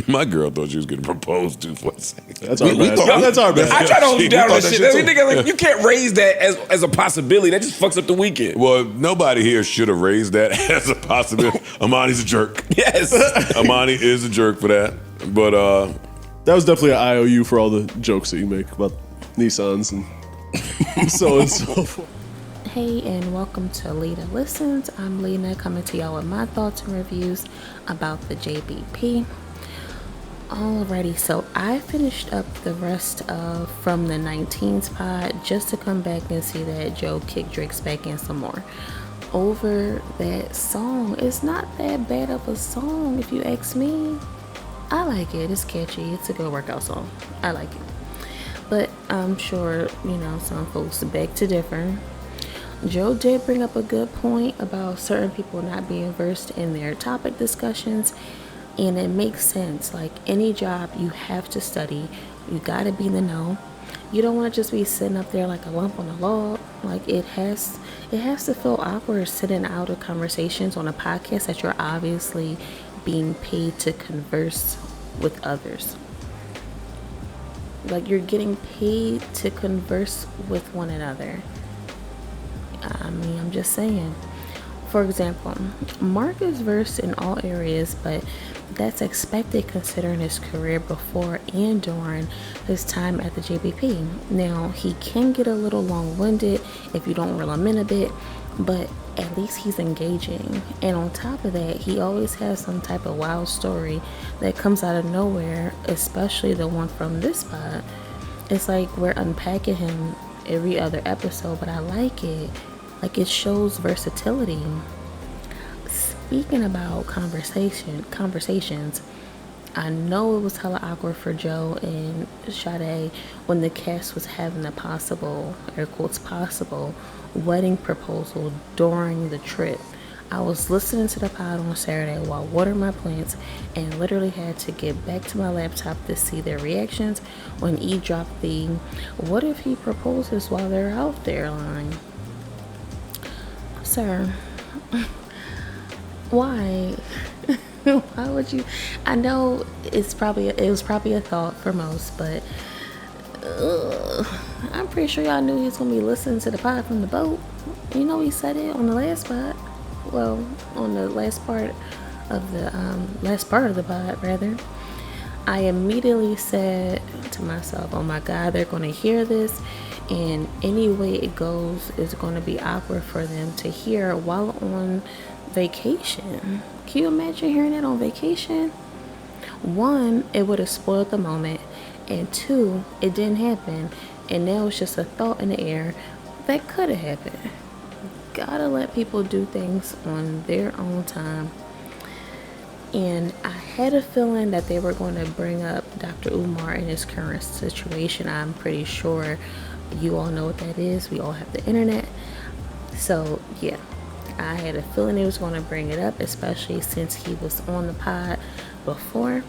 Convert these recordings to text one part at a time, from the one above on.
My girl thought she was getting proposed to for a second. That's our bad. That's our bad. I try to hold you down on that shit. too. Nigga, like, you can't raise that as a possibility. That just fucks up the weekend. Well, nobody here should have raised that as a possibility. Amani's a jerk. Yes. Amani is a jerk for that. But that was definitely an IOU for all the jokes that you make about Nissans and so and so forth. Hey, and welcome to Lena Listens. I'm Lena, coming to y'all with my thoughts and reviews about the JBP. Alrighty, so I finished up the rest of From the 19s pod just to come back and see that Joe kicked Drake's back in some more. Over that song, it's not that bad of a song if you ask me. I like it, it's catchy, it's a good workout song. I like it. But I'm sure, some folks beg to differ. Joe did bring up a good point about certain people not being versed in their topic discussions, and it makes sense. Like any job, you have to study. You gotta be in the know. You don't want to just be sitting up there like a lump on a log. Like it has to feel awkward sitting out of conversations on a podcast that you're obviously being paid to converse with others. Like you're getting paid to converse with one another. I mean, I'm just saying. For example, Mark is versed in all areas, but that's expected considering his career before and during his time at the JBP. Now, he can get a little long-winded if you don't reel him in a bit, but at least he's engaging. And on top of that, he always has some type of wild story that comes out of nowhere, especially the one from this pod. It's like we're unpacking him every other episode, but I like it. Like it shows versatility. Speaking about conversations, I know it was hella awkward for Joe and Sade when the cast was having a possible, air quotes possible, wedding proposal during the trip. I was listening to the pod on Saturday while watering my plants and literally had to get back to my laptop to see their reactions when E dropped the "what if he proposes while they're out there" line. Sir, why? Why would you? I know it was probably a thought for most, but I'm pretty sure y'all knew he was gonna be listening to the pod from the boat. You know, he said it on the last pod. Well, on the last part of the pod, rather. I immediately said to myself, "Oh my God, they're gonna hear this, and any way it goes is gonna be awkward for them to hear while on vacation." Can you imagine hearing it on vacation? One, it would have spoiled the moment, and two, it didn't happen, and now it's just a thought in the air that could have happened. Gotta let people do things on their own time. And I had a feeling that they were going to bring up Dr. Umar in his current situation. I'm pretty sure you all know what that is. We all have the internet. So yeah, I had a feeling they was going to bring it up, especially since he was on the pod before.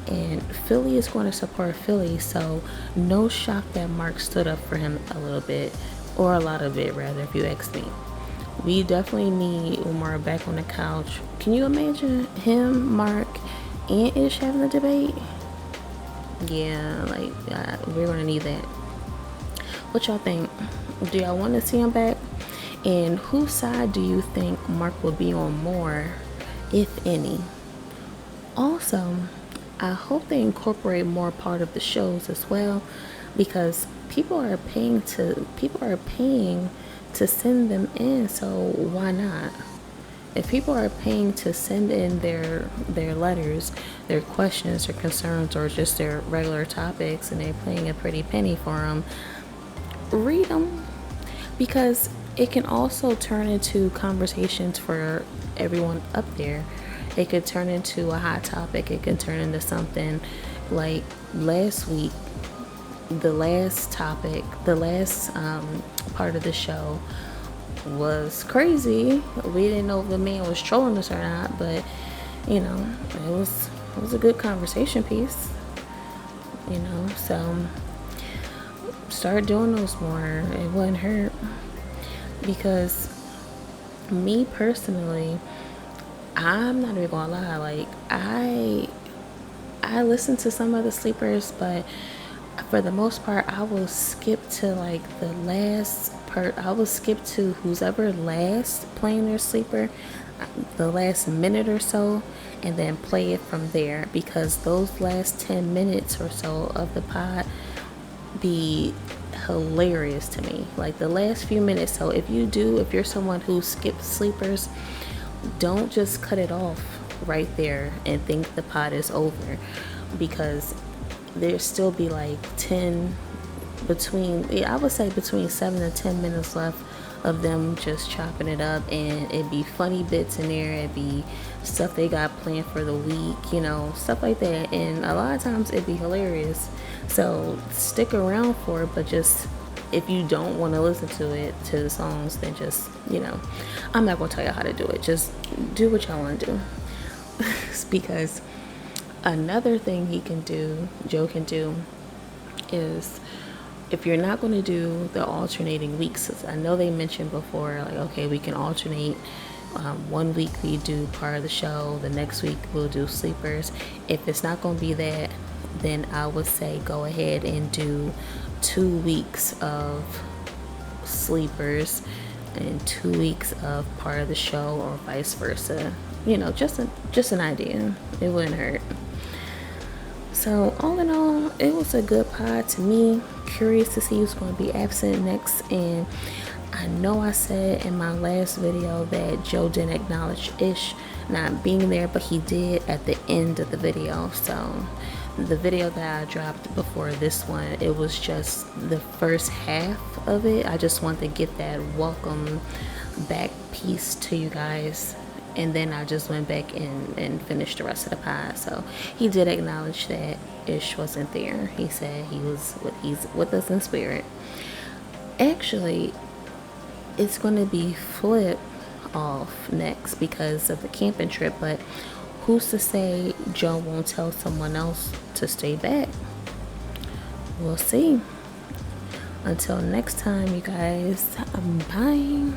And Philly is going to support Philly, so no shock that Mark stood up for him a little bit, or a lot of it rather, if you ask me. We definitely need Umar back on the couch. Can you imagine him, Mark, and Ish having a debate? Yeah, we're gonna need that. What y'all think? Do y'all want to see him back? And whose side do you think Mark will be on more, if any? Also, I hope they incorporate more part of the shows as well, because people are paying to send them in, so why not? If people are paying to send in their letters, their questions, their concerns, or just their regular topics, and they're paying a pretty penny for them, read them, because it can also turn into conversations for everyone up there. It could turn into a hot topic. It can turn into something like last week. The last part of the show was crazy. We didn't know if the man was trolling us or not, but it was a good conversation piece. So start doing those more. It wouldn't hurt, because me personally, I'm not even gonna lie, I listen to some of the sleepers, but for the most part, I will skip to like the last part. I will skip to who's ever last playing their sleeper, the last minute or so, and then play it from there, because those last 10 minutes or so of the pod be hilarious to me. Like the last few minutes. So if you're someone who skips sleepers, don't just cut it off right there and think the pod is over, because there still be like 10 I would say between 7 and 10 minutes left of them just chopping it up, and it'd be funny bits in there, it'd be stuff they got planned for the week, stuff like that, and a lot of times it'd be hilarious. So stick around for it, but just if you don't want to listen to the songs, then just I'm not gonna tell you how to do it, just do what y'all want to do. Because another thing Joe can do, is if you're not going to do the alternating weeks, I know they mentioned before, like, okay, we can alternate. 1 week we do part of the show, the next week we'll do sleepers. If it's not going to be that, then I would say go ahead and do 2 weeks of sleepers and 2 weeks of part of the show, or vice versa. Just an idea. It wouldn't hurt. So all in all, it was a good pod to me. Curious to see who's going to be absent next. And I know I said in my last video that Joe didn't acknowledge Ish not being there, but he did at the end of the video. So the video that I dropped before this one, it was just the first half of it. I just wanted to get that welcome back piece to you guys, and then I just went back and finished the rest of the pod. So he did acknowledge that Ish wasn't there. He said he's with us in spirit. Actually, it's going to be flip off next because of the camping trip, but who's to say Joe won't tell someone else to stay back? We'll see. Until next time, you guys, bye.